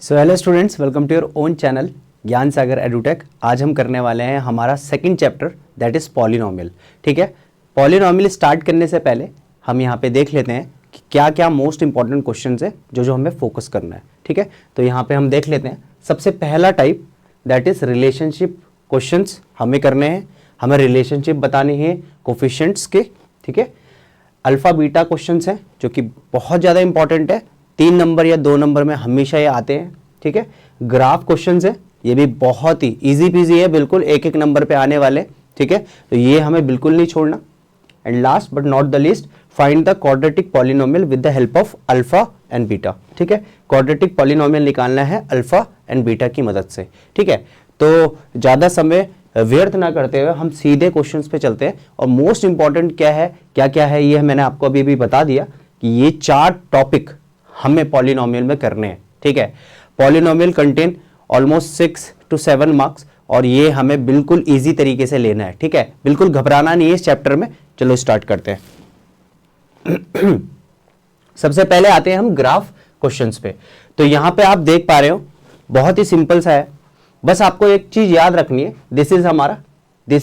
So hello students, welcome to your own channel Gyan Sagar edutech. आज हम करने वाले हैं हमारा second chapter that is polynomial. ठीक है, पॉलिनोमियल स्टार्ट करने से पहले हम यहाँ पे देख लेते हैं कि क्या क्या मोस्ट इंपॉर्टेंट क्वेश्चन है जो हमें फोकस करना है। ठीक है, तो यहाँ पे हम देख लेते हैं। सबसे पहला type that is relationship questions हमें करने हैं। हमें रिलेशनशिप बतानी है कोफिशिएंट्स के। ठीक है, अल्फ़ा बीटा क्वेश्चंस हैं जो कि बहुत ज़्यादा इंपॉर्टेंट है। 3 नंबर या 2 नंबर में हमेशा ये आते हैं। ठीक है, ग्राफ क्वेश्चंस है, ये भी बहुत ही इजी पीजी है, बिल्कुल एक एक नंबर पे आने वाले। ठीक है, तो ये हमें बिल्कुल नहीं छोड़ना। And last but not the least, find the quadratic polynomial with the help of alpha and beta. ठीक है, क्वाड्रेटिक पॉलिनोमियल निकालना है अल्फा एंड बीटा की मदद से। ठीक है, तो ज़्यादा समय व्यर्थ ना करते हुए हम सीधे क्वेश्चंस पे चलते हैं। और मोस्ट इंपॉर्टेंट क्या है, क्या क्या है, ये मैंने आपको अभी बता दिया कि ये 4 टॉपिक हमें पॉलिनोमियल में करने हैं। ठीक है, polynomial contain almost 6 to 7 marks और ये हमें बिल्कुल इजी तरीके से लेना है। ठीक है, बिल्कुल घबराना नहीं है इस चैप्टर में। चलो स्टार्ट करते हैं। सबसे पहले आते हैं हम ग्राफ क्वेश्चंस पे। तो यहां पे आप देख पा रहे हो बहुत ही सिंपल सा है। बस आपको एक चीज याद रखनी है, this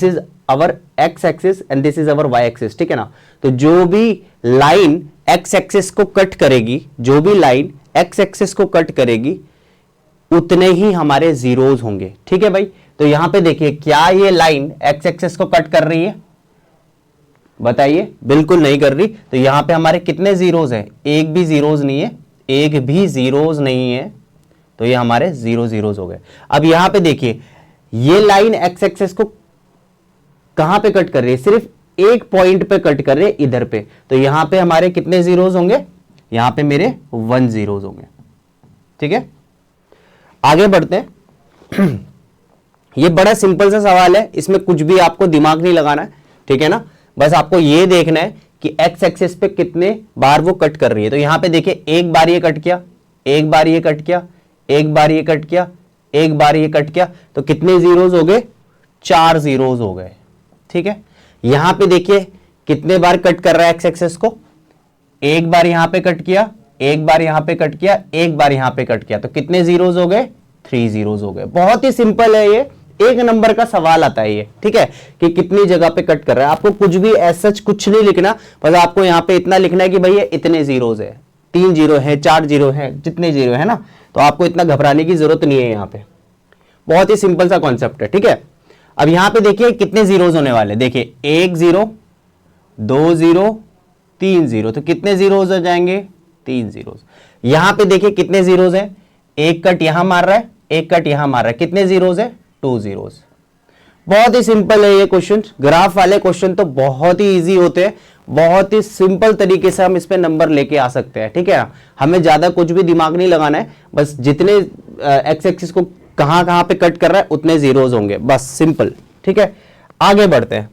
is our X axis and this is our Y axis. ठीक है ना, तो जो भी लाइन एक्स एक्सिस को कट करेगी, जो भी लाइन एक्स एक्सिस को कट करेगी उतने ही हमारे जीरोज होंगे। ठीक है भाई, तो यहां पे देखिए क्या ये लाइन एक्स एक्सिस को कट कर रही है, बताइए। बिल्कुल नहीं कर रही। तो यहां पे हमारे कितने जीरोज हैं? एक भी जीरोज नहीं है, एक भी जीरोज नहीं है, तो ये हमारे 0 जीरोज हो गए। अब यहां पे देखिए ये लाइन एक्स एक्सिस को कहां पे कट कर रही है? सिर्फ एक पॉइंट पे कट कर रहे हैं, इधर पे। तो यहां पे हमारे कितने जीरोज होंगे? यहां पे मेरे 1 जीरोज होंगे। ठीक है, आगे बढ़ते हैं। ये बड़ा सिंपल सा सवाल है, इसमें कुछ भी आपको दिमाग नहीं लगाना है। ठीक है ना, बस आपको ये देखना है कि एक्स एक्सिस पे कितने बार वो कट कर रही है। तो यहां पे देखिए एक बार ये कट किया, एक बार ये कट किया, एक बार ये कट किया, एक बार ये कट किया, तो कितने जीरोज हो गए? 4 जीरोज हो गए। ठीक है, यहां पे देखिए कितने बार कट कर रहा है एक्स एक्सिस को? एक बार यहां पे कट किया, एक बार यहां पे कट किया, एक बार यहां पे कट किया, तो कितने जीरोज हो गए? 3 जीरोज हो गए। बहुत ही सिंपल है ये, एक नंबर का सवाल आता है ये। ठीक है, कि कितनी जगह पे कट कर रहा है। आपको कुछ भी ऐसा कुछ नहीं लिखना, बस आपको यहां पे इतना लिखना है कि भाई ये इतने जीरोज है, 3 जीरो है, 4 जीरो है, जितने जीरो है ना, तो आपको इतना घबराने की जरूरत नहीं है। यहां पे बहुत ही सिंपल सा कॉन्सेप्ट है। ठीक है, अब यहां पे देखिए कितने जीरोज होने वाले, देखिए 1 0, 2 0, 3 0, तो कितने जीरोज हो जाएंगे? 3 जीरोज। यहां पे देखिए कितने जीरोज है? एक कट यहां मार रहा है, एक कट यहां मार रहा है, कितने जीरोज है? 2 जीरोज। बहुत ही सिंपल है ये क्वेश्चन। ग्राफ वाले क्वेश्चन तो बहुत ही इजी होते हैं, बहुत ही सिंपल तरीके से हम इस पे नंबर लेके आ सकते हैं। ठीक है, हमें ज्यादा कुछ भी दिमाग नहीं लगाना है, बस जितने एक्स एक्सिस को कहां कहां पे कट कर रहा है उतने जीरोज होंगे, बस सिंपल। ठीक है, आगे बढ़ते हैं।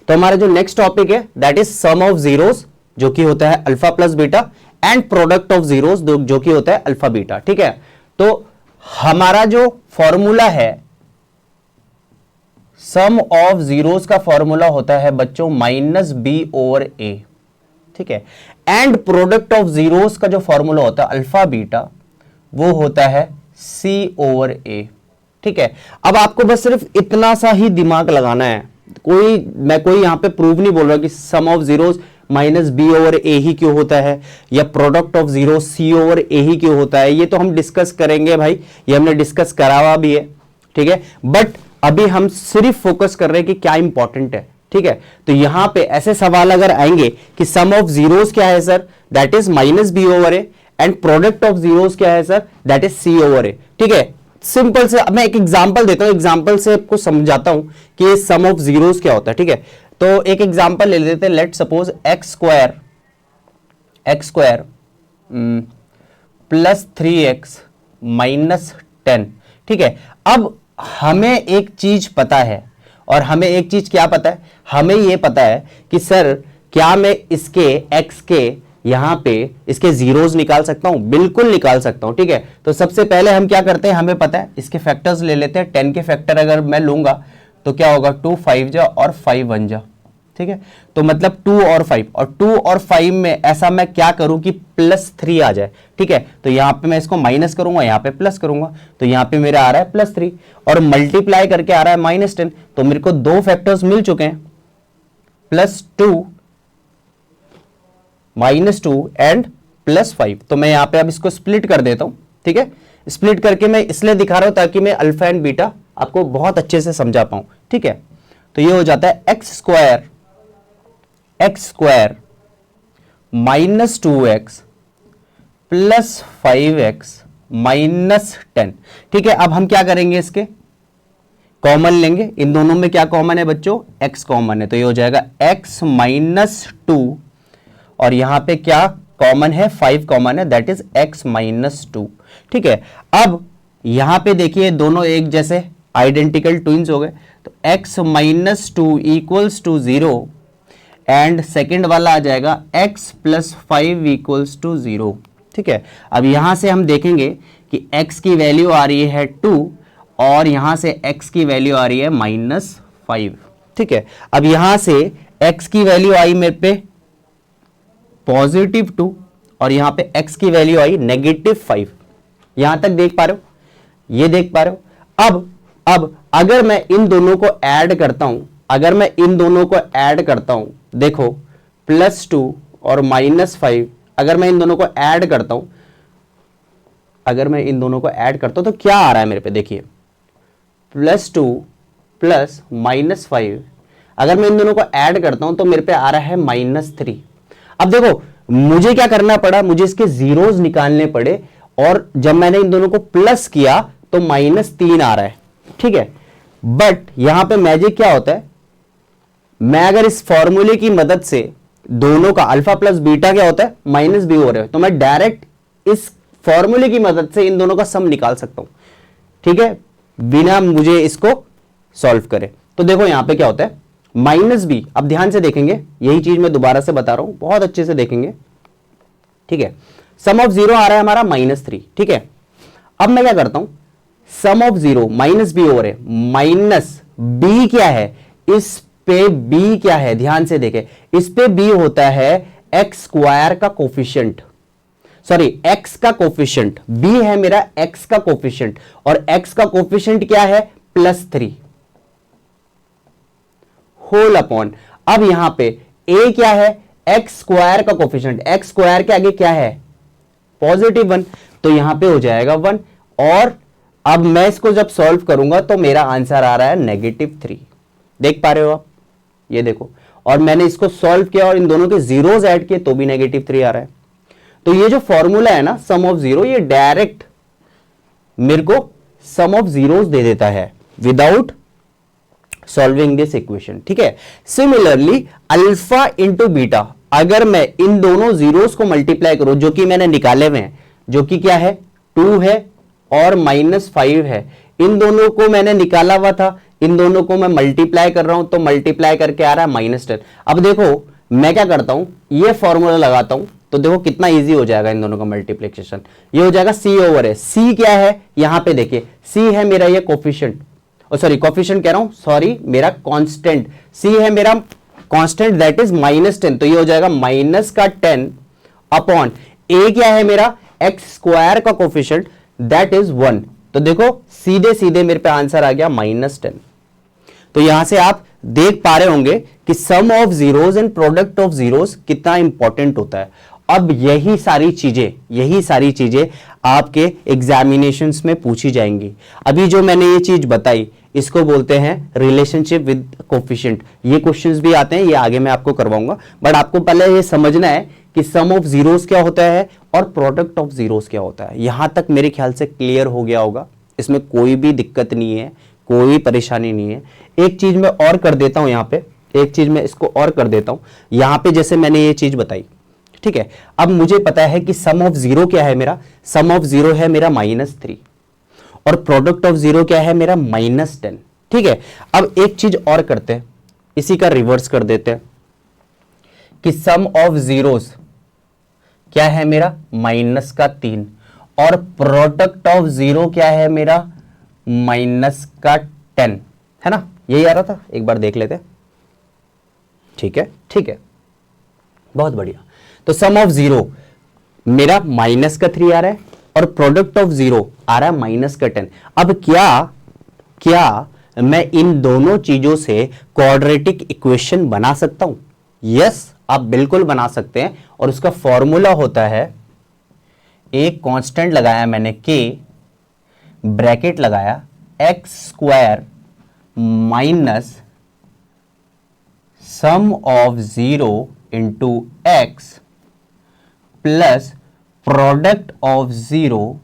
तो हमारा जो नेक्स्ट टॉपिक है that is sum of zeros, जो कि होता है alpha plus beta, and product of zeros, जो कि होता है अल्फा बीटा। ठीक है, तो हमारा जो फॉर्मूला है सम ऑफ जीरोज का फॉर्मूला होता है बच्चों -b/a। ठीक है, एंड प्रोडक्ट ऑफ जीरोज का जो फॉर्मूला होता है अल्फा बीटा, वो होता है c/a। ठीक है, अब आपको बस सिर्फ इतना सा ही दिमाग लगाना है। मैं कोई यहां पे प्रूव नहीं बोल रहा कि सम ऑफ जीरोज -b/a ही क्यों होता है, या प्रोडक्ट ऑफ जीरो c/a ही क्यों होता है। ये तो हम डिस्कस करेंगे भाई, ये हमने डिस्कस करा हुआ भी है। ठीक है, बट अभी हम सिर्फ फोकस कर रहे हैं कि क्या इंपॉर्टेंट है। ठीक है, तो यहां पे ऐसे सवाल अगर आएंगे कि सम ऑफ जीरोज क्या है sir, that is -b/a, and product of zeros क्या है सर, दैट इज c/a। ठीक है, सिंपल से मैं एक एग्जांपल देता हूं, एग्जांपल से आपको समझाता हूं कि सम ऑफ जीरोज क्या होता है। ठीक है, तो एक एग्जांपल ले लेते हैं। Let suppose x square plus 3x minus 10। ठीक है, अब हमें एक चीज पता है, और हमें एक चीज क्या पता है? हमें यह पता है कि सर क्या मैं इसके x के यहां पे इसके जीरोज निकाल सकता हूं? बिल्कुल निकाल सकता हूं। ठीक है, तो सबसे पहले हम क्या करते हैं, हमें पता है इसके फैक्टर्स ले लेते हैं। 10 के फैक्टर अगर मैं लूंगा तो क्या होगा? 2 5 जा और 5 1 जा। ठीक है, तो मतलब 2 और 5, और 2 और 5 में ऐसा मैं क्या करूं कि +3 आ जाए। ठीक है, तो यहां पे मैं इसको माइनस करूंगा, यहां पे प्लस करूंगा, तो यहां पे मेरा आ रहा है +3 और मल्टीप्लाई करके आ रहा है -10। तो मेरे को दो फैक्टर्स मिल चुके हैं, +2 -2 एंड +5। तो मैं यहां पे अब इसको स्प्लिट कर देता हूं। ठीक है, स्प्लिट करके मैं इसलिए दिखा रहा हूं ताकि मैं अल्फा एंड बीटा आपको बहुत अच्छे से समझा पाऊं। ठीक है, तो ये हो जाता है x स्क्वायर -2x +5x -10। ठीक है, अब हम क्या करेंगे, इसके कॉमन लेंगे। इन दोनों में क्या कॉमन है बच्चों, x कॉमन है, तो ये हो जाएगा x -2 और यहां पे क्या कॉमन है, 5 कॉमन है, दैट इज x -2। ठीक है, अब यहां पे देखिए दोनों एक जैसे आइडेंटिकल ट्विंस हो गए, तो x -2 equals to 0 and second वाला आ जाएगा x +5 इक्वल्स टू 0। ठीक है, अब यहां से हम देखेंगे कि x की वैल्यू आ रही है 2 और यहां से x की वैल्यू आ रही है -5। ठीक है, अब यहां से x की वैल्यू आई मेरे पे +2 और यहां पे x की वैल्यू आई -5। यहां तक देख पा रहे हो, ये देख पा रहे हो। अब अगर मैं इन दोनों को ऐड करता हूं, देखो +2 और -5, अगर मैं इन दोनों को ऐड करता हूं, तो क्या आ रहा है मेरे पे, देखिए +2 + -5, अगर मैं इन दोनों को ऐड करता हूं तो मेरे पे आ रहा है -3। अब देखो मुझे क्या करना पड़ा, मुझे इसके जीरोस निकालने पड़े और जब मैंने इन दोनों को प्लस किया तो -3 आ रहा है। ठीक है, बट यहां पे मैजिक क्या होता है, मैं अगर इस फॉर्मूले की मदद से दोनों का अल्फा प्लस बीटा क्या होता है -b हो रहा है, तो मैं डायरेक्ट इस फॉर्मूले की मदद से इन दोनों का सम निकाल सकता हूं। ठीक है, बिना मुझे इसको सॉल्व करे। तो देखो यहां पे क्या होता है -b, अब ध्यान से देखेंगे, यही चीज मैं दोबारा से बता रहा हूं, बहुत अच्छे से देखेंगे। ठीक है, सम ऑफ 0 आ रहा है हमारा -3। ठीक है, अब मैं क्या करता हूं, सम ऑफ 0 -b हो रहे, -b क्या है, इस पे b क्या है, ध्यान से देखें, इस पे b होता है x स्क्वायर का कोफिशिएंट, सॉरी x का कोफिशिएंट, b है मेरा x का कोफिशिएंट और x का कोफिशिएंट क्या है +3 होल अपॉन, अब यहां पे a क्या है, x स्क्वायर का कोफिशिएंट, x स्क्वायर के आगे क्या है +1, तो यहां पे हो जाएगा 1। और अब मैं इसको जब सॉल्व करूंगा तो मेरा आंसर आ रहा है -3। देख पा रहे हो आप, ये देखो, और मैंने इसको सॉल्व किया और इन दोनों के जीरोस ऐड किए तो भी -3 आ रहा है। तो ये जो फॉर्मूला है ना सम ऑफ 0, ये डायरेक्ट मेरे को सम ऑफ जीरोस दे देता है विदाउट सॉल्विंग दिस इक्वेशन। ठीक है, सिमिलरली अल्फा इंटू बीटा, अगर मैं इन दोनों जीरोस को मल्टीप्लाई करूं जो कि मैंने निकाले हुए हैं, जो कि क्या है 2 है और -5 है, इन दोनों को मैंने निकाला हुआ था, इन दोनों को मैं मल्टीप्लाई कर रहा हूं तो मल्टीप्लाई करके आ रहा है -10। अब देखो मैं क्या करता हूं, ये फॉर्मूला लगाता हूं, तो देखो कितना इजी हो जाएगा इन दोनों का मल्टीप्लिकेशन। ये हो जाएगा c ओवर है, c क्या है यहां पे देखिए, c है मेरा ये कोफिशिएंट, सॉरी कोफिशिएंट कह रहा हूं, सॉरी मेरा कांस्टेंट, c है मेरा कांस्टेंट दैट इज -10, तो ये हो जाएगा -10 अपॉन a क्या है मेरा x स्क्वायर का कोफिशिएंट दैट इज 1। तो देखो सीधे सीधे मेरे पे आंसर आ गया -10। तो यहां से आप देख पा रहे होंगे कि sum of zeros and product of zeros कितना इंपॉर्टेंट होता है। अब यही सारी चीजें आपके एग्जामिनेशंस में पूछी जाएंगी। अभी जो मैंने ये चीज बताई इसको बोलते हैं रिलेशनशिप विद कोफिशिएंट। ये क्वेश्चंस भी आते हैं, ये आगे मैं आपको करवाऊंगा, बट आपको पहले ये समझना है कि सम ऑफ जीरोस क्या होता है और प्रोडक्ट ऑफ जीरोस क्या होता है। यहां तक मेरे ख्याल से क्लियर हो गया होगा, इसमें कोई भी दिक्कत नहीं है, कोई परेशानी नहीं है। एक चीज मैं और कर देता हूं, यहां पे एक चीज मैं इसको और कर देता हूं, यहां पे जैसे मैंने ये चीज बताई, ठीक है, अब मुझे पता है कि सम ऑफ जीरो क्या है मेरा, सम ऑफ जीरो है मेरा -3 और प्रोडक्ट ऑफ जीरो क्या है मेरा -10। ठीक है, अब एक चीज और करते हैं, इसी का रिवर्स कर देते हैं कि सम ऑफ जीरोस क्या है मेरा -3 और प्रोडक्ट ऑफ जीरो क्या है मेरा -10, है ना, यही आ रहा था, एक बार देख लेते हैं। ठीक है, ठीक है, बहुत बढ़िया। तो सम ऑफ जीरो मेरा माइनस का 3 आ रहा है और प्रोडक्ट ऑफ जीरो आ रहा है माइनस का 10। अब क्या मैं इन दोनों चीजों से क्वाड्रेटिक इक्वेशन बना सकता हूं? यस, आप बिल्कुल बना सकते हैं। और उसका फॉर्मूला होता है, एक कांस्टेंट लगाया मैंने k, ब्रैकेट लगाया x square minus sum of zero into x plus product of zero,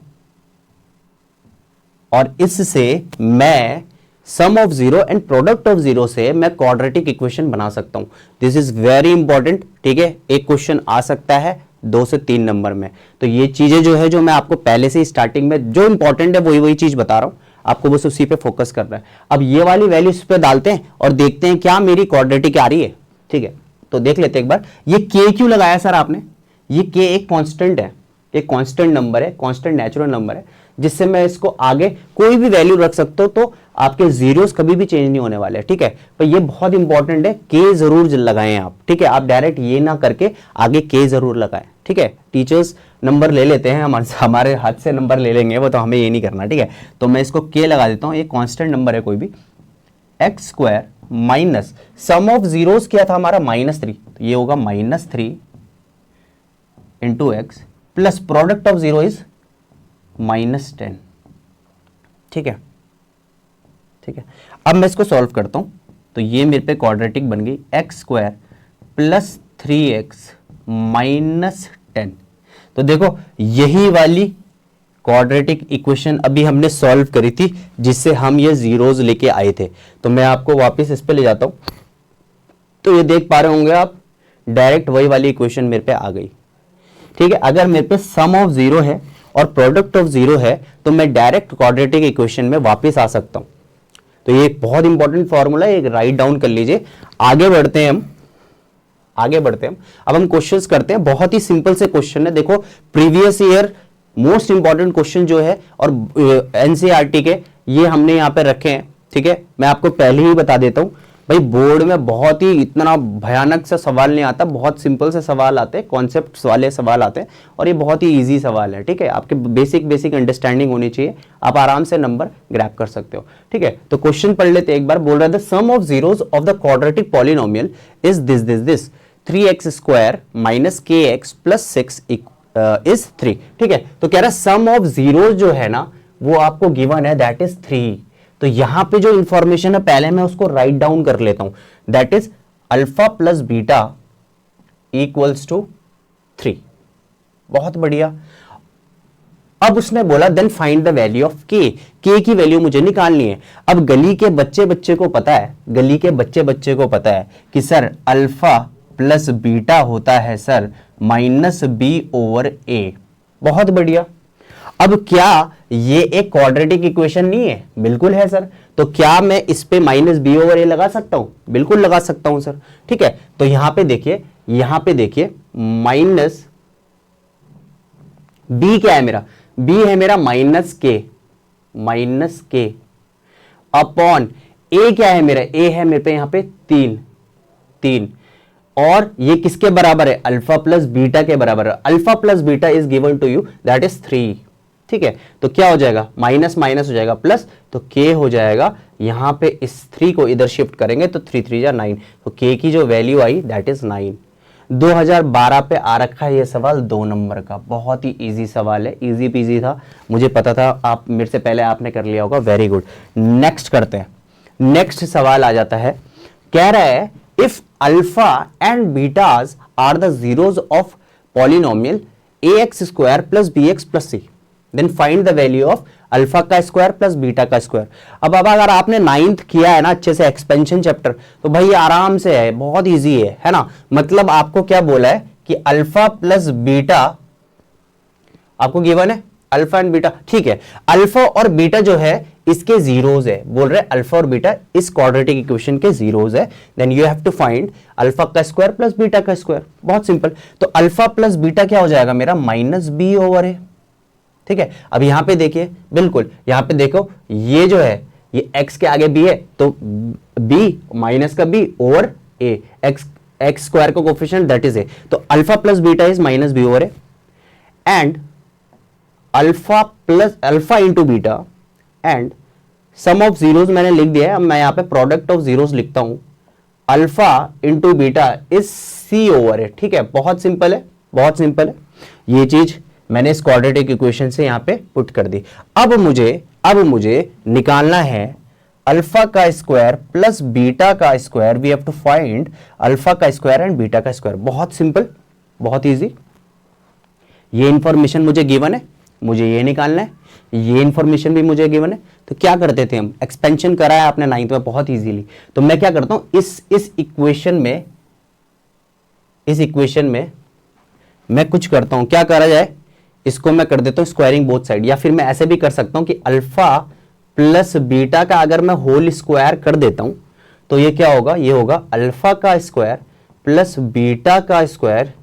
और इससे मैं sum of zero and product of zero से मैं क्वाड्रेटिक इक्वेशन बना सकता हूं। दिस इज वेरी इंपॉर्टेंट, ठीक है। एक क्वेश्चन आ सकता है 2 से 3 नंबर में। तो ये चीजें जो है, जो मैं आपको पहले से स्टार्टिंग में जो इंपॉर्टेंट है वही चीज बता रहा हूं, आपको बस उसी पे फोकस करना है। अब ये वाली वैल्यू इस पे डालते हैं और देखते हैं क्या मेरी क्वाड्रेटिक आ रही है, ठीक है। तो देख लेते हैं एक बार, ये k क्यों लगाया सर आपने? ये k एक कांस्टेंट है, एक कांस्टेंट नंबर है, कांस्टेंट नेचुरल नंबर है, जिससे मैं इसको आगे कोई भी वैल्यू रख सकता हूं, तो आपके जीरोस कभी भी चेंज नहीं होने वाले, ठीक है। पर ये बहुत इंपॉर्टेंट है, k जरूर लगाएं आप, ठीक है। आप डायरेक्ट ये ना करके आगे k जरूर लगाएं, ठीक है। टीचर्स नंबर ले लेते हैं, हमारे हाथ से नंबर ले लेंगे वो, तो हमें ये नहीं करना, ठीक है। तो मैं इसको k लगा देता हूं, ये कांस्टेंट नंबर है कोई भी, x square minus sum of zeros क्या था हमारा -3, तो ये होगा -3 into x plus product of zero is -10, ठीक है, ठीक है। अब मैं इसको सॉल्व करता हूं, तो ये मेरे पे क्वाड्रेटिक बन गई, एक्स स्क्वायर प्लस 3x -10। तो देखो यही वाली क्वाड्रेटिक इक्वेशन अभी हमने सॉल्व करी थी, जिससे हम ये जीरोज लेके आए थे। तो मैं आपको वापस इस पे ले जाता हूं, तो ये देख पा रहे होंगे आप, डायरेक्ट वही वाली इक्वेशन मेरे पे आ गई, ठीक है। अगर मेरे पे सम ऑफ जीरो है और प्रोडक्ट ऑफ जीरो है, तो मैं डायरेक्ट क्वाड्रेटिक इक्वेशन में वापस आ सकता हूं। तो ये एक बहुत इंपॉर्टेंट फॉर्मूला है, एक राइट डाउन कर लीजिए। आगे बढ़ते हैं हम, अब हम क्वेश्चंस करते हैं। बहुत ही सिंपल से क्वेश्चन है, देखो previous year most important question जो है और एनसीईआरटी के, ये हमने यहां पे रखे हैं, ठीक है। मैं आपको पहले ही बता देता हूं भाई, बोर्ड में बहुत ही इतना भयानक सा सवाल नहीं आता, बहुत सिंपल से सवाल आते हैं, कॉन्सेप्ट्स वाले सवाल आते हैं, और ये बहुत ही इजी सवाल है, ठीक है। आपके बेसिक अंडरस्टैंडिंग होनी चाहिए, आप आराम से नंबर ग्रैब कर सकते हो, ठीक है। तो क्वेश्चन पढ़ लेते एक बार। बोल रहा था sum of zeros of the quadratic polynomial is this 3x square minus kx plus 6 is 3, ठीक है। तो कह रहा है सम ऑफ जीरोस जो है ना, वो आपको गिवन है, दैट इज 3। तो यहां पे जो इंफॉर्मेशन है पहले मैं उसको राइट डाउन कर लेता हूं, that is alpha plus beta equals to 3। बहुत बढ़िया। अब उसने बोला then find the value of k की वैल्यू मुझे निकालनी है। अब गली के बच्चे को पता है कि सर अल्फा प्लस बीटा होता है सर -b/a। बहुत बढ़िया। अब क्या ये एक क्वाड्रेटिक इक्वेशन नहीं है? बिल्कुल है सर। तो क्या मैं इस पे -b/a लगा सकता हूं? बिल्कुल लगा सकता हूं सर, ठीक है। तो यहां पे देखिए माइनस b क्या है मेरा? b है मेरा माइनस के अपॉन a क्या है मेरा? a है मेरे पे यहां पे 3, और ये किसके बराबर है? अल्फा प्लस बीटा के बराबर है। Alpha plus beta is given to you, that is 3, ठीक है। तो क्या हो जाएगा? माइनस हो जाएगा प्लस, तो k हो जाएगा। यहां पे इस 3 को इधर शिफ्ट करेंगे तो 3 3 जा 9, तो k की जो वैल्यू आई दैट इज 9। 2012 पे आ रखा है ये सवाल 2 नंबर का, बहुत ही इजी सवाल है, इजी पीजी था, मुझे पता था, आप मेरे से पहले आपने कर लिया होगा, वेरी गुड। नेक्स्ट करते हैं। नेक्स्ट सवाल आ जाता है, कह रहा है if alpha and betas are the zeros of polynomial ax square plus bx plus c, then find the value of alpha का स्क्वायर प्लस बीटा का स्क्वायर। अब अगर आपने 9th किया है ना अच्छे से एक्सपेंशन चैप्टर, तो भाई आराम से है, बहुत इजी है ना। मतलब आपको क्या बोला है कि अल्फा प्लस बीटा आपको गिवन है, अल्फा एंड बीटा, ठीक है। अल्फा और बीटा जो है इसके जीरोज है, बोल रहे अल्फा और बीटा इस क्वाड्रेटिक इक्वेशन के जीरोज है, then you have to find alpha का स्क्वायर प्लस बीटा का स्क्वायर। बहुत सिंपल। तो अल्फा प्लस बीटा क्या हो जाएगा मेरा? -b/a, ठीक है। अब यहां पे देखिए, बिल्कुल यहां पे देखो, ये जो है ये x के आगे b है, तो b माइनस का b over a, x X square का कोफिशिएंट दैट इज ए, तो alpha plus beta is minus B over A and alpha into beta and sum of zeros मैंने लिख दिया है, अब मैं यहां पे प्रोडक्ट ऑफ जीरोस लिखता हूं, alpha into beta is c over a. ठीक है, बहुत सिंपल है, बहुत सिंपल है। ये चीज मैंने इस क्वाड्रेटिक इक्वेशन से यहां पे पुट कर दी। अब मुझे निकालना है अल्फा का स्क्वायर प्लस बीटा का square. We have to find alpha का स्क्वायर एंड बीटा का स्क्वायर। बहुत सिंपल, बहुत इजी। ये इंफॉर्मेशन मुझे गिवन है, मुझे ये निकालना है, ये इंफॉर्मेशन भी मुझे गिवन है। तो क्या करते थे हम, एक्सपेंशन कराया आपने 9th में बहुत इजीली। तो मैं क्या करता हूं, इस इक्वेशन में मैं कुछ करता हूं, क्या करा जाए, इसको मैं कर देता हूं स्क्वायरिंग बोथ साइड, या फिर मैं ऐसे भी कर सकता हूं कि अल्फा प्लस बीटा का अगर मैं होल स्क्वायर कर देता हूं तो ये क्या होगा, ये होगा अल्फा का स्क्वायर प्लस बीटा का स्क्वायर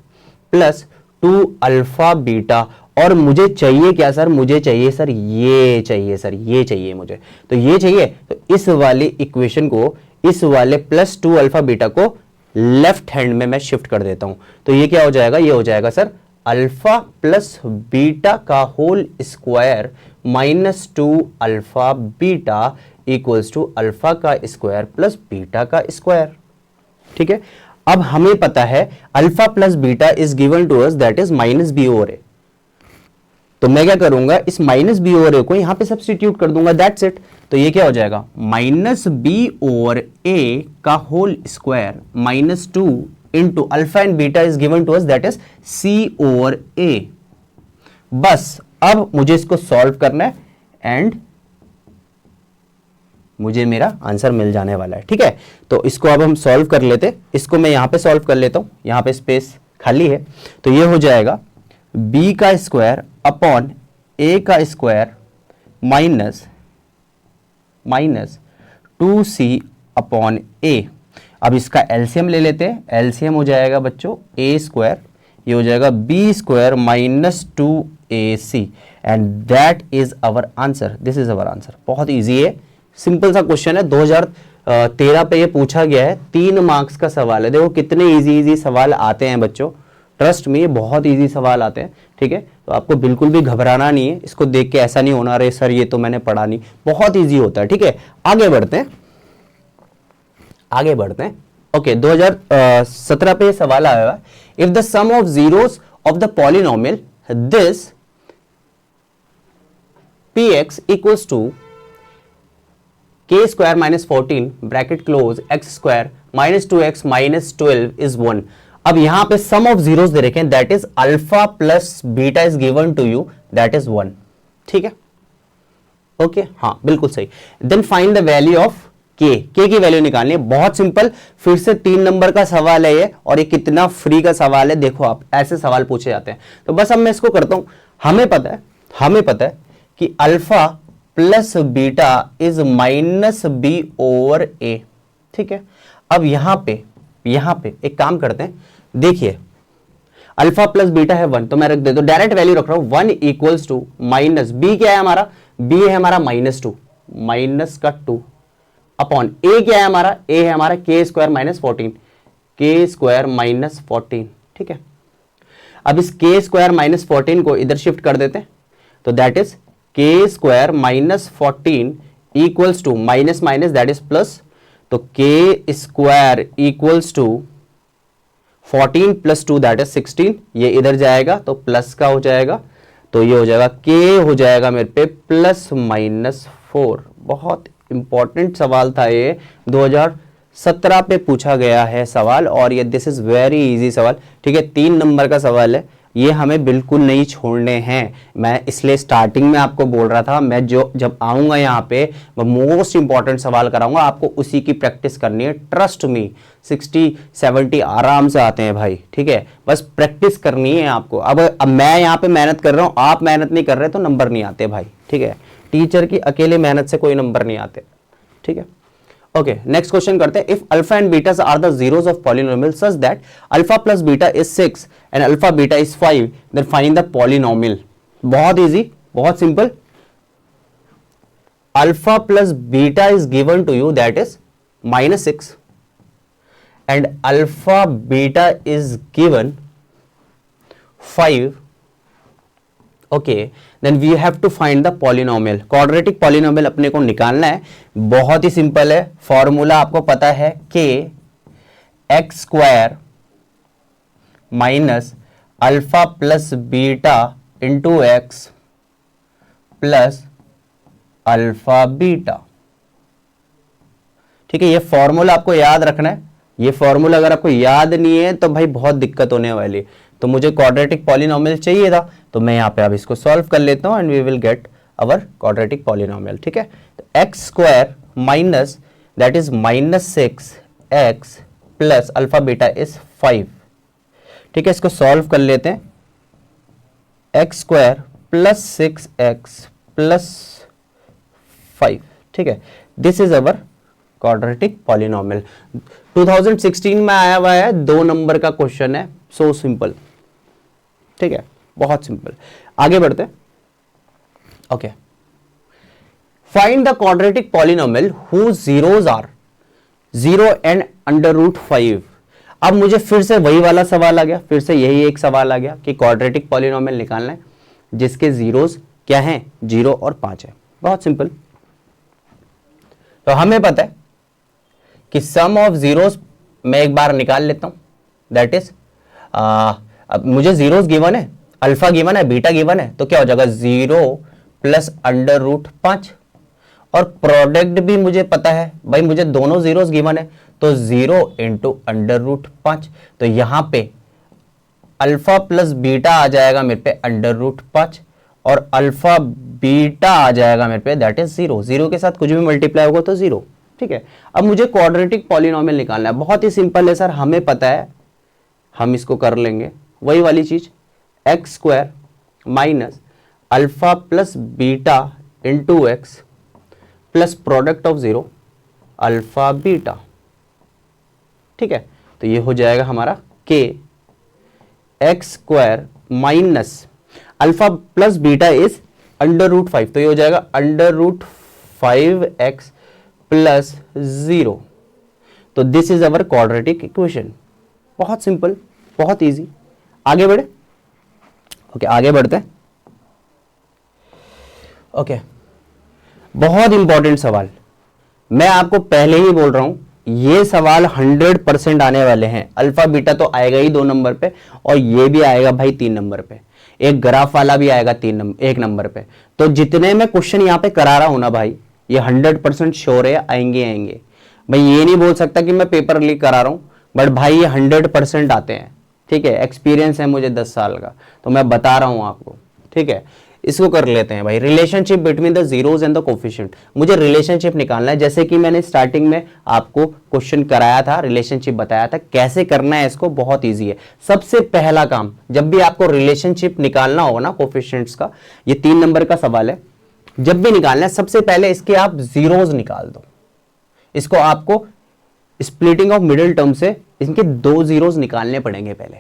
प्लस 2 अल्फा बीटा। और मुझे चाहिए क्या सर, मुझे चाहिए सर ये चाहिए, सर ये चाहिए मुझे। तो ये चाहिए, तो इस वाली इक्वेशन को, इस वाले प्लस 2 अल्फा बीटा को लेफ्ट हैंड में मैं शिफ्ट कर देता हूं। तो ये क्या हो जाएगा, ये हो जाएगा सर अल्फा प्लस बीटा का whole square minus 2 alpha beta equals to alpha का स्क्वायर प्लस बीटा का स्क्वायर। ठीक है, अब हमें पता है alpha plus beta is given to us that is minus B over a. तो मैं क्या करूंगा, इस माइनस बी ओवर ए को यहां पे सब्स्टिट्यूट कर दूंगा, दैट्स इट। तो ये क्या हो जाएगा, माइनस बी ओवर ए का whole square minus 2 into alpha and beta is given to us that is c over a. बस अब मुझे इसको सॉल्व करना है एंड मुझे मेरा आंसर मिल जाने वाला है। ठीक है, तो इसको अब हम सॉल्व कर लेते, इसको मैं यहां पे सॉल्व कर लेता हूं, यहां पे स्पेस खाली है। तो ये हो जाएगा b का स्क्वायर अपॉन a का square minus 2c upon a। अब इसका एलसीएम ले लेते हैं, एलसीएम हो जाएगा बच्चों a स्क्वायर, ये हो जाएगा b square minus 2ac and that is our answer, this is our answer. बहुत इजी है, सिंपल सा क्वेश्चन है, 2013 पे ये पूछा गया है, 3 मार्क्स का सवाल है। देखो कितने इजी सवाल आते हैं बच्चों, ट्रस्ट में बहुत इजी सवाल आते हैं। ठीक है, तो आपको बिल्कुल भी घबराना नहीं है, इसको देख के ऐसा नहीं होना अरे सर ये तो मैंने पढ़ा नहीं, बहुत इजी होता है। ठीक है, आगे बढ़ते हैं। ओके, 2017 पे ये सवाल आया हुआ, if the sum of zeros of the polynomial this px equals to k square minus 14 bracket close x square minus 2x minus 12 is 1। अब यहां पे सम ऑफ जीरोस दे रखे हैं, that is alpha plus beta is given to you, that is 1। ठीक है, okay, हाँ बिल्कुल सही। Then find the value of k की वैल्यू निकालनी है, बहुत सिंपल। फिर से 3 नंबर का सवाल है ये, और ये कितना फ्री का सवाल है, देखो आप ऐसे सवाल पूछे जाते हैं। तो बस अब मैं इसको करता हूं, हमें पता है कि alpha plus beta is minus B over a. ठीक है, अब यहां पे एक काम करते हैं, देखिए अल्फा प्लस बीटा है 1, तो मैं रख देता हूं, डायरेक्ट वैल्यू रख रहा हूं, 1 इक्वल्स टू माइनस बी, क्या है हमारा, बी है हमारा माइनस 2, माइनस का 2 अपॉन ए, क्या है हमारा, ए है हमारा के स्क्वायर माइनस 14, के स्क्वायर माइनस 14। ठीक है, अब इस के स्क्वायर माइनस 14 को इधर शिफ्ट कर देते हैं, तो that is k square minus 14 equals to minus minus that is plus, तो k square equals to 14 plus 2 that is 16, ये इधर जाएगा तो प्लस का हो जाएगा, तो ये हो जाएगा के हो जाएगा मेरे पे प्लस माइनस 4। बहुत इंपॉर्टेंट सवाल था ये, 2017 पे पूछा गया है सवाल, और ये दिस इज वेरी इजी सवाल। ठीक है, 3 नंबर का सवाल है, ये हमें बिल्कुल नहीं छोड़ने हैं। मैं इसलिए स्टार्टिंग में आपको बोल रहा था, मैं जब आऊंगा यहाँ पे मैं मोस्ट इंपॉर्टेंट सवाल कराऊंगा, आपको उसी की प्रैक्टिस करनी है। ट्रस्ट मी, 60-70 आराम से आते हैं भाई। ठीक है, बस प्रैक्टिस करनी है आपको। अब मैं यहाँ पे मेहनत कर रहा हूँ, आप मेहनत नहीं कर रहे तो नंबर नहीं आते भाई। ठीक है, टीचर की अकेले मेहनत से कोई नंबर नहीं आते। ठीक है, ओके, नेक्स्ट क्वेश्चन करते हैं। If alpha and beta are the zeros of polynomial such that alpha plus beta is 6 and alpha beta is 5, then find the polynomial. बहुत इजी, बहुत simple. Alpha plus beta is given to you that is -6 and alpha beta is given 5, okay, then we have to find the polynomial. quadratic polynomial अपने को निकालना है, बहुत ही simple है, formula आपको पता है कि x square minus alpha plus beta into x plus alpha beta. ठीक है, ये फॉर्मूला आपको याद रखना है। ये फॉर्मूला अगर आपको याद नहीं है तो भाई बहुत दिक्कत होने वाली है। तो मुझे क्वाड्रेटिक पॉलिनोमियल चाहिए था, तो मैं यहाँ पे अब इसको सॉल्व कर लेता हूँ and we will get our quadratic polynomial. ठीक है, तो x square minus that is minus 6x plus alpha beta is 5। ठीक है, इसको सॉल्व कर लेते हैं। X square plus 6x plus 5। ठीक है, this is our quadratic polynomial. 2016 में आया हुआ है, 2 नंबर का क्वेश्चन है, सो सिंपल। ठीक है, बहुत सिंपल। आगे बढ़ते हैं। Okay, find the quadratic polynomial who zeros are 0 and under root 5। अब मुझे फिर से वही वाला सवाल आ गया, फिर से यही एक सवाल आ गया कि क्वाड्रेटिक पॉलिनोमियल निकालना है जिसके जीरोज क्या हैं, 0 और 5 है। बहुत सिंपल। तो हमें पता है कि सम ऑफ जीरोस मैं एक बार निकाल लेता हूं, दैट इज अब मुझे जीरोस गिवन है, अल्फा गिवन है, बीटा गिवन है, तो क्या हो जाएगा 0 प्लस अंडर रूट 5। और प्रोडक्ट भी मुझे पता है, भाई मुझे दोनों जीरोस गिवन है, तो 0 इंटू अंडर रूट 5। तो यहां पे अल्फा प्लस बीटा आ जाएगा मेरे पे अंडर रूट 5 और अल्फा बीटा आ जाएगा मेरे पे दैट इज 0। 0 के साथ कुछ भी मल्टीप्लाई होगा तो 0। ठीक है, अब मुझे क्वाड्रेटिक पॉलिनोमियल निकालना है। बहुत ही सिंपल है सर, हमें पता है, हम इसको कर लेंगे वही वाली चीज, x square minus alpha plus beta into x plus product of 0 alpha beta. ठीक है, तो ये हो जाएगा हमारा k x square minus alpha plus beta is under root 5, तो ये हो जाएगा अंडर रूट 5x प्लस 0। तो this is our quadratic equation. बहुत सिंपल, बहुत इजी। आगे बढ़े। ओके, आगे बढ़ते हैं। ओके, बहुत इंपॉर्टेंट सवाल, मैं आपको पहले ही बोल रहा हूं, ये सवाल 100% आने वाले हैं। अल्फा बीटा तो आएगा ही 2 नंबर पे, और ये भी आएगा भाई 3 नंबर पे, एक ग्राफ वाला भी आएगा 1 नंबर पे। तो जितने मैं क्वेश्चन यहां पे करा रहा हूं ना भाई, ये 100% श्योर है आएंगे आएंगे। भाई ये नहीं बोल सकता कि मैं पेपर लीक करा रहा हूं, बट भाई ये 100% आते हैं। ठीक है, एक्सपीरियंस है मुझे 10 साल का, तो मैं बता रहा हूं आपको। ठीक है, इसको कर लेते हैं भाई, relationship between the zeros and the coefficient. मुझे रिलेशनशिप निकालना है, जैसे कि मैंने स्टार्टिंग में आपको क्वेश्चन कराया था, रिलेशनशिप बताया था कैसे करना है। इसको बहुत इजी है। सबसे पहला काम, जब भी आपको रिलेशनशिप निकालना होगा ना कोफिशिएंट्स का, ये 3 नंबर का सवाल है, जब भी निकालना है सबसे पहले इसके आप जीरोस निकाल दो। इसको आपको स्प्लिटिंग ऑफ मिडिल टर्म से इनके 2 जीरोस निकालने पड़ेंगे पहले।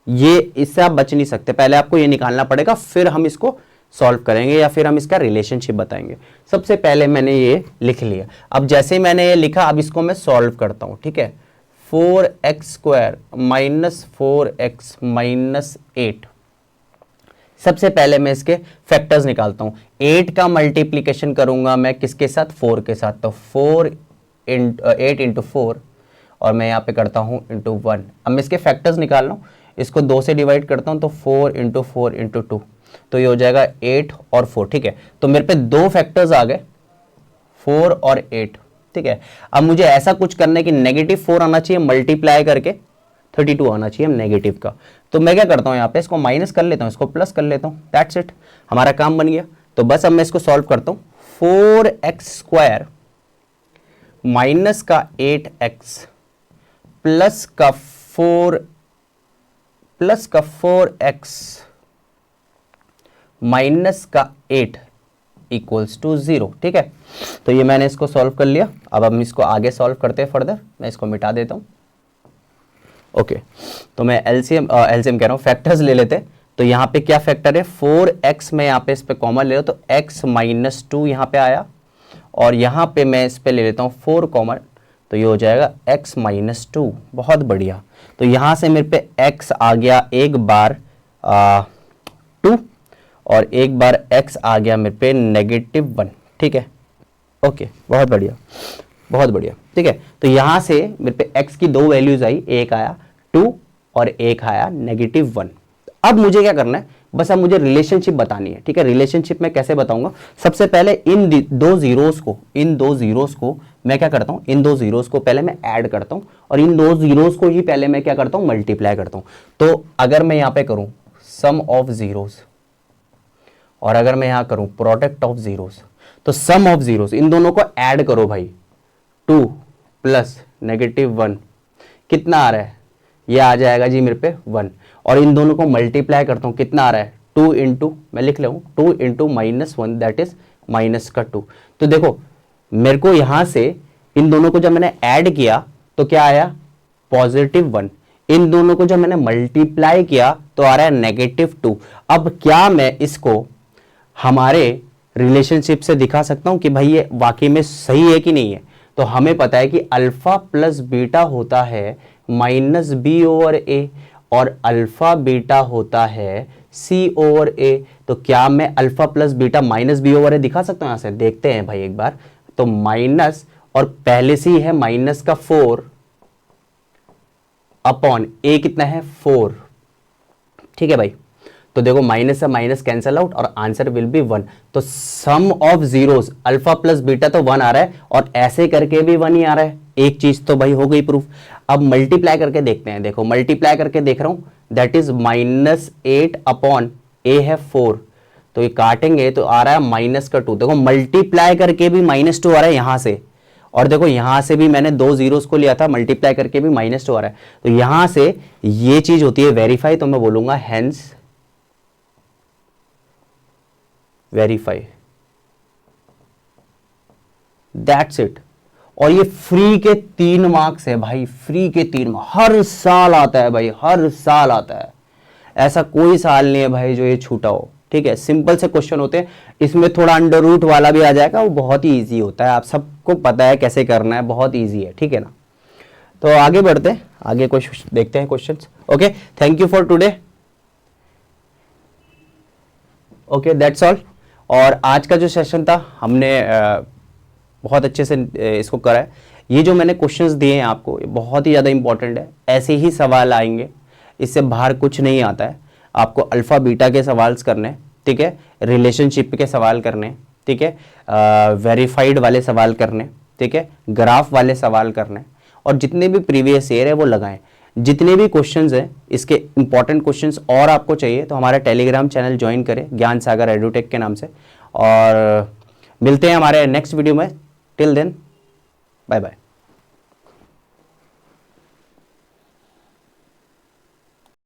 ये इससे आप बच नहीं सकते, पहले आपको ये निकालना पड़ेगा, फिर हम इसको सॉल्व करेंगे या फिर हम इसका रिलेशनशिप बताएंगे। सबसे पहले मैंने ये लिख लिया। अब जैसे मैंने ये लिखा, अब इसको मैं सॉल्व करता हूं। ठीक है, 4x square minus 4x minus 8। सबसे पहले मैं इसके फैक्टर्स निकालता हूं। 8 का मल्टीप्लीकेशन करूंगा मैं किसके साथ, 4 के साथ, तो 8 इंटू 4, और मैं यहाँ पे करता हूँ इंटू 1। अब मैं इसके फैक्टर्स निकाल रहा हूँ, इसको 2 से डिवाइड करता हूँ, तो 4 इंटू 4 इंटू 2, तो ये हो जाएगा 8 और 4। ठीक है, तो मेरे पे 2 फैक्टर्स आ गए, 4 और 8। ठीक है, अब मुझे ऐसा कुछ करना है कि नेगेटिव 4 आना चाहिए, मल्टीप्लाई करके 32 आना चाहिए नेगेटिव का। तो मैं क्या करता हूँ, यहाँ पे इसको माइनस कर लेता हूँ, इसको प्लस कर लेता हूँ, दैट्स इट, हमारा काम बन गया। तो बस अब मैं इसको सॉल्व करता हूँ। 4x स्क्वायर माइनस का 8x प्लस का 4x माइनस का 8 इक्वल्स टू 0। ठीक है, तो ये मैंने इसको सॉल्व कर लिया। अब हम इसको आगे सॉल्व करते हैं फर्दर, मैं इसको मिटा देता हूँ। ओके, तो मैं एलसीएम कह रहा हूँ, फैक्टर्स ले लेते हैं। तो यहाँ पे क्या फैक्टर है, 4x में यहाँ पे इस पे कॉमन ले लो, तो x माइनस 2 यहाँ पे आया, और यहाँ पे मैं इस पे ले लेता हूँ 4 कॉमन, तो ये हो जाएगा x माइनस 2। बहुत बढ़िया। तो यहाँ से मेरे पे x आ गया एक बार 2 और एक बार x आ गया मेरे पे -1। ठीक है, ओके, बहुत बढ़िया, बहुत बढ़िया। ठीक है, तो यहाँ से मेरे पे x की दो वैल्यूज आई, एक आया 2 और एक आया -1। अब मुझे क्या करना है, बस अब मुझे रिलेशनशिप बतानी है। ठीक है, रिलेशनशिप मैं कैसे बताऊंगा, सबसे पहले इन दो जीरोस को मैं क्या करता हूं, इन दो जीरोस को पहले मैं ऐड करता हूं और इन दो जीरोस को ही पहले मैं क्या करता हूं, मल्टीप्लाई करता हूं। तो अगर मैं यहां पे करूं सम ऑफ जीरोस और अगर मैं यहां करूं प्रोडक्ट ऑफ जीरोस, तो सम ऑफ जीरोस इन दोनों को ऐड करो भाई, 2 प्लस -1 कितना आ रहा है, ये आ जाएगा जी मेरे पे 1। और इन दोनों को मल्टीप्लाई करता हूं, कितना आ रहा है 2 इंटू, मैं लिख ले 2 इंटू -1 दैट इज माइनस का 2। तो देखो मेरे को यहां से इन दोनों को जब मैंने ऐड किया तो क्या आया, +1। इन दोनों को जब मैंने मल्टीप्लाई किया तो आ रहा है -2। अब क्या मैं इसको हमारे रिलेशनशिप से दिखा सकता हूं कि भाई ये वाकई में सही है कि नहीं है। तो हमें पता है कि अल्फा प्लस बीटा होता है -b/a और अल्फा बीटा होता है c/a। तो क्या मैं अल्फा प्लस बीटा -b/a दिखा सकता हूं, यहां से देखते हैं भाई एक बार। तो माइनस और पहले से ही है माइनस का 4 अपॉन a कितना है 4। ठीक है भाई, तो देखो माइनस से माइनस कैंसल आउट और आंसर विल बी 1। तो sum of zeros alpha plus beta तो 1 आ रहा है और ऐसे करके भी 1 ही आ रहा है। एक चीज तो भाई हो गई प्रूफ। अब मल्टीप्लाई करके देखते हैं, देखो मल्टीप्लाई करके देख रहा हूं, दैट इज -8 अपॉन a है 4। तो ये काटेंगे तो आ रहा है माइनस का 2। देखो मल्टीप्लाई करके भी -2 आ रहा है यहां से, और देखो यहां से भी मैंने दो जीरोस को लिया था, मल्टीप्लाई करके भी -2 आ रहा है। तो यहां से ये चीज होती है वेरीफाई, तो मैं बोलूंगा हेंस वेरीफाई, दैट्स इट। और ये फ्री के 3 मार्क्स है भाई, फ्री के 3 मार्क्स हर साल आता है भाई, हर साल आता है। ऐसा कोई साल नहीं है भाई जो ये छूटा हो। ठीक है, सिंपल से क्वेश्चन होते हैं, इसमें थोड़ा अंडर रूट वाला भी आ जाएगा, वो बहुत ही इजी होता है, आप सबको पता है कैसे करना है, बहुत इजी है। ठीक है ना, तो आगे बढ़ते हैं, आगे कुछ देखते हैं questions. Okay, thank you for today. Okay, that's all. और आज का जो सेशन था हमने बहुत अच्छे से इसको करा है। ये जो मैंने क्वेश्चंस दिए हैं आपको, ये बहुत ही ज़्यादा इंपॉर्टेंट है, ऐसे ही सवाल आएंगे, इससे बाहर कुछ नहीं आता है। आपको अल्फ़ा बीटा के सवाल करने हैं, ठीक है, रिलेशनशिप के सवाल करने हैं, ठीक है, वेरीफाइड वाले सवाल करने, ठीक है, ग्राफ वाले सवाल करने, और जितने भी प्रीवियस ईयर है वो लगाएं। जितने भी क्वेश्चंस हैं, इसके इंपॉर्टेंट क्वेश्चंस और आपको चाहिए तो हमारा टेलीग्राम चैनल ज्वाइन करें ज्ञान सागर एडुटेक के नाम से, और मिलते हैं हमारे नेक्स्ट वीडियो में। Till then, bye bye.